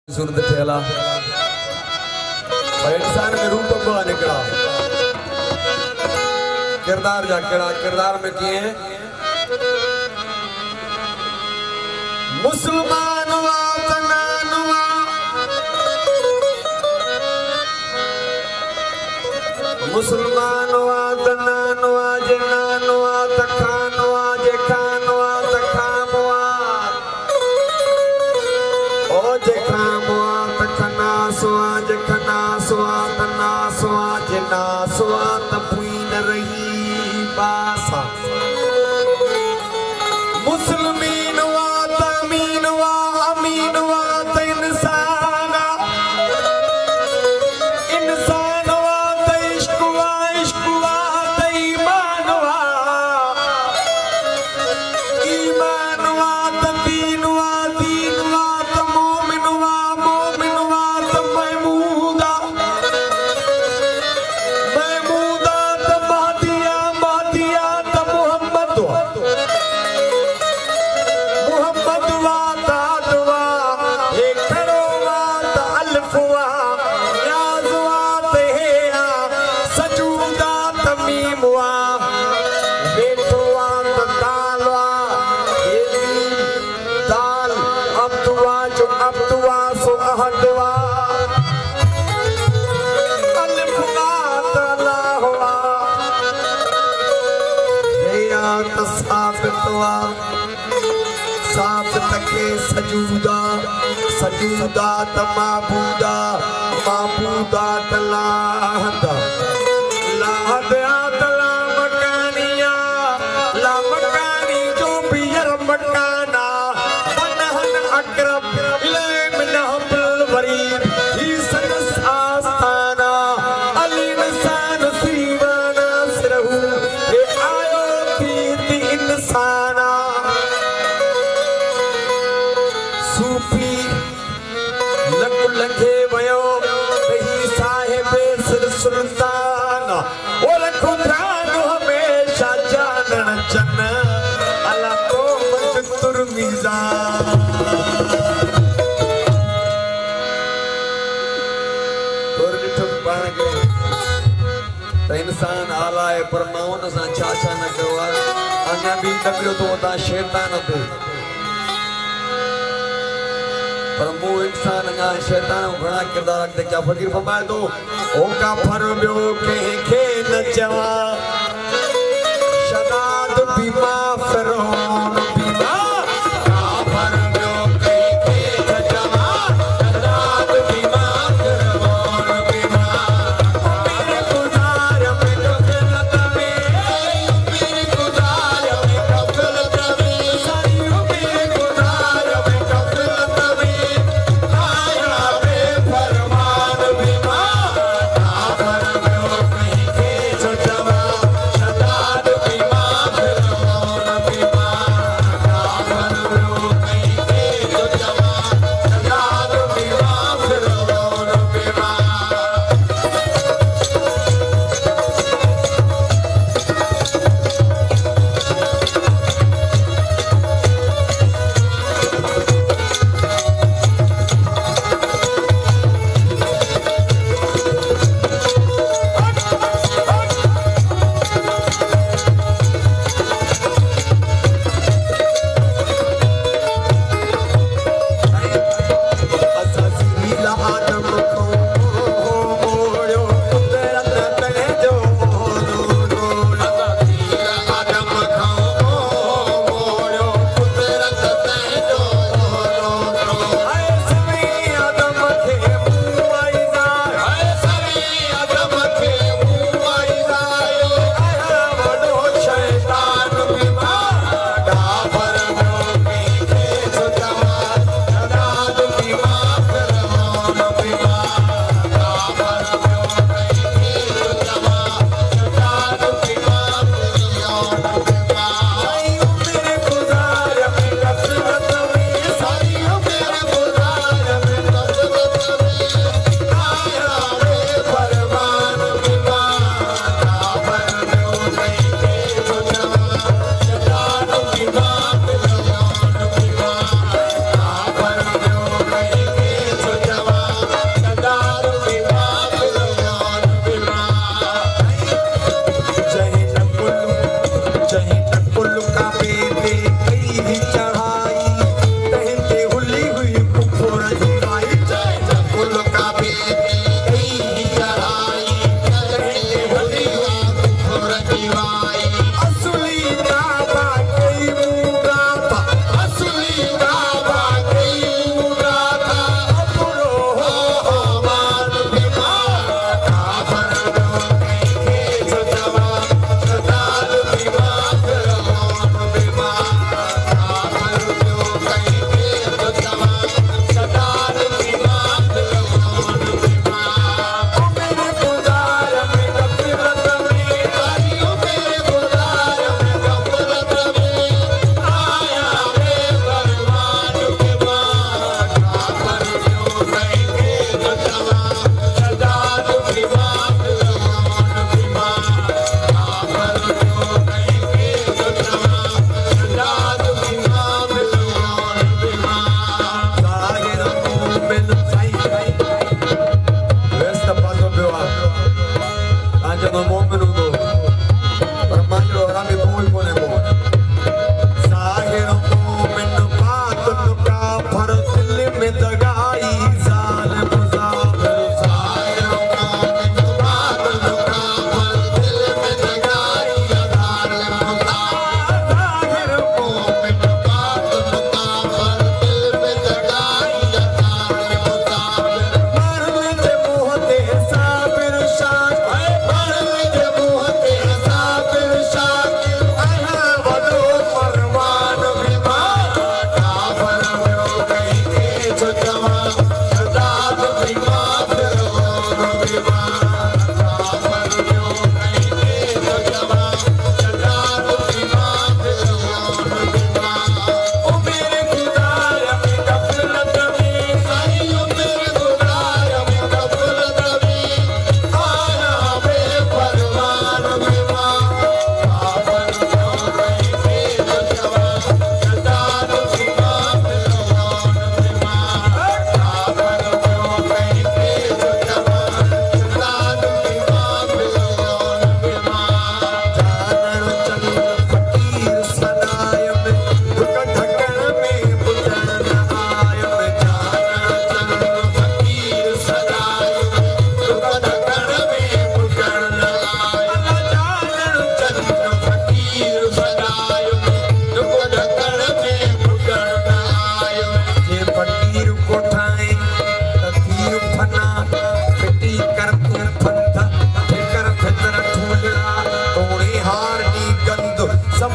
सूरत ठेला इंसान में रूप बा निकला किरदार जाकेड़ा किरदार में किए मुसलमान वा तनानुआ मुसलमान वा तनानुआ जनानुआ तखानुआ जेखानुआ तखामुआ ओ जेखामुआ तखनासुआ जेखनासुआ तनासुआ जनासुआ तपुइन रही बासा मुस्लिमीन वा तमीन वा अमीन वा त इंसाना इंसान वा त इश्क वा त ईमान वा त दीन वा त मोमिन वा त महमूदा त महदिया त मोहम्मद मोहम्मद वा तादवा एक खड़ो वा त अल्फ वा याज वा त हेया सजूदा त मीम वा बेटो वा त दाल वा दाल अब्द वा जो अब्द वा सो अहद वा अल्फ वा त अल्लाह वा हेया त साबित वा साबित के सजूदा सजूदा त माबूदा माबूदा त लाहदा लाहदा त लामकानिया लामकानी जो बियर मकाना बनहन अकरब इले मिनहबल वरीद ही सनस आस्ताना अली नसान सीवाना सिरहू हे आयो थी इंसाना सूफी लग लगे वयो रही साहिब सिर सुल्तान ओ लखो ध्यान हमेशा जानन चन अला तो मजतुर मीज़ान तोर ॾिठो पाण खे त इंसान आला आहे पर मां उन सां छा छा न कयो आहे अञा बि डबियो थो उतां शैतान ते पर वो इंसान अञा शैतान घणा किरदार अॻिते क्या फ़कीर फरमाए थो ओ काफ़र ॿियो कंहिंखे न चवा शदाद बीमा फिरौन बीमा काफ़र ॿियो कंहिंखे न चवा शदाद बीमा फिरौन बीमा मेरे गुज़ार में गफ़लत में मेरे गुज़ार में गफ़लत में साईं मेरे गुज़ार में गफ़लत में आया बेफरमान बीमा काफ़र ॿियो कंहिंखे न चवा शदाद बीमा फिरौन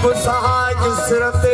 मुसाज सिर ते